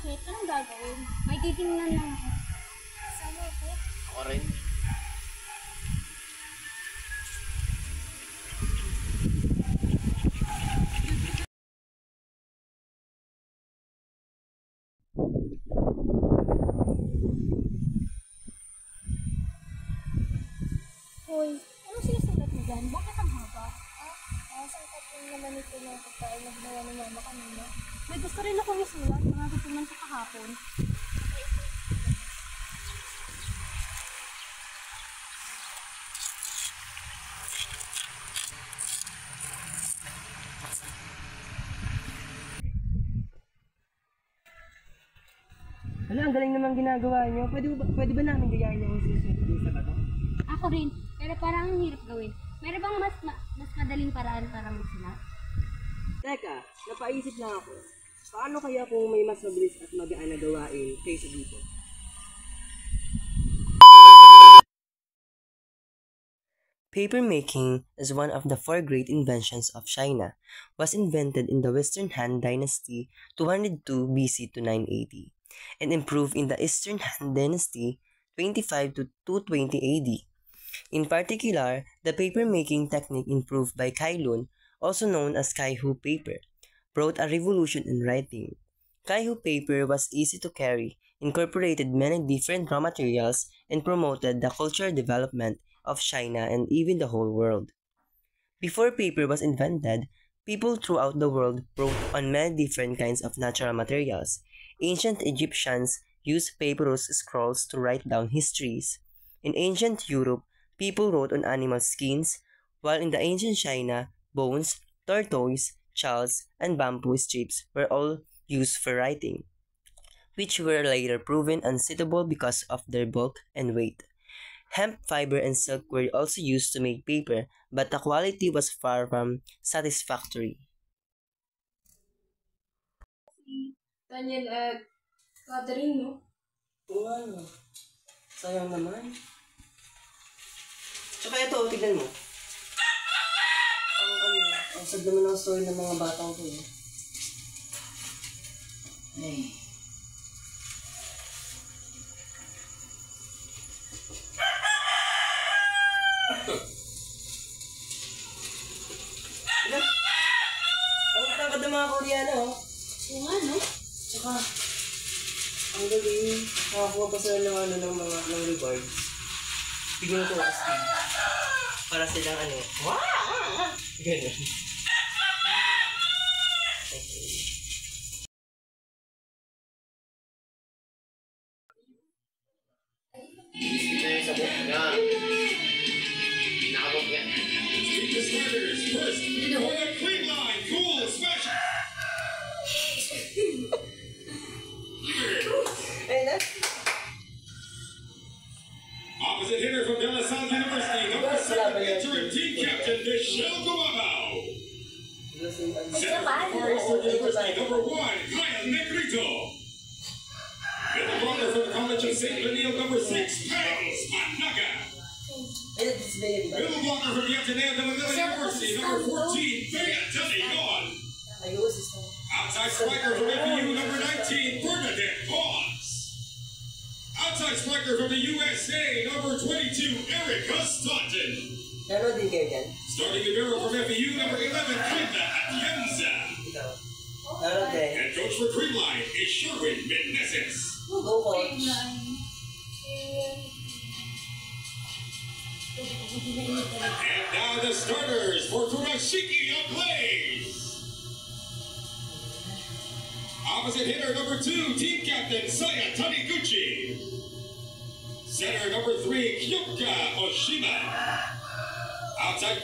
Bakit? Anong gagawin? May titingnan lang ako. Sama ako. Ako rin. Hoy, ano sinusulat mo dyan? Bakit ang haba? Sangkat yung naman ito ng pagkain na ginawa ng mama kanina. May gusto rin akong isulat. Mga tutunan ko kahapon. Ano, ang galing naman ginagawa niyo. Pwede ba namin gayahin yung susunod sa bato? Ako rin. Pero parang ang hirap gawin. Meron bang mas madaling paraan para magsulat? Teka, napaisip lang ako. Paano kaya kung may mas mabilis at magaan na gawain kaysa dito? Papermaking is one of the four great inventions of China. Was invented in the Western Han Dynasty 202 BC to 980 and improved in the Eastern Han Dynasty 25 to 220 AD. In particular, the papermaking technique improved by Kai Lun, also known as Kaihu paper, brought a revolution in writing. Kaihu paper was easy to carry, incorporated many different raw materials, and promoted the cultural development of China and even the whole world. Before paper was invented, people throughout the world wrote on many different kinds of natural materials. Ancient Egyptians used papyrus scrolls to write down histories. In ancient Europe, people wrote on animal skins, while in the ancient China, bones, tortoise, shells, and bamboo strips were all used for writing, which were later proven unsuitable because of their bulk and weight. Hemp fiber and silk were also used to make paper, but the quality was far from satisfactory. Daniel at Catherine, no? Oo nga, no. Sayang naman. Tsaka ito, tignan mo. Ang sad naman ng story ng mga batang ko, eh. Ay. Ang tangkad ng mga Koreano, oh. Oo nga, no? Tsaka, ang galing, nakakuha pa sila ng ng reward. Bigyan ko kasi para silang wow! Ganun. Ito yung sabot niya. Pinakabot yan. The starters first for the Clean Line Cool Special. Opposite hitter from De La Salle University, number 7, interim team captain Michelle Gumabao. Center from Far Eastern University, number 1, Kyle Negrito. Middle blocker from the College of St. Benil, number 6, Pels Anaga. Middle blocker from the Ateneo de Manila University, number 14, Bea Delion. Outside striker from FEU, number 19, Bernadette Pons. Outside striker from the USA, number 22, Erica Staunton. Starting libero from FEU, number 11, Linda Atienza. Head coach for Creamline is Sherwin Meneses. And now the starters for Kurashiki Blaze. Opposite hitter number 2, team captain Saya Taniguchi. Center number 3, Kyoka Oshima. Outside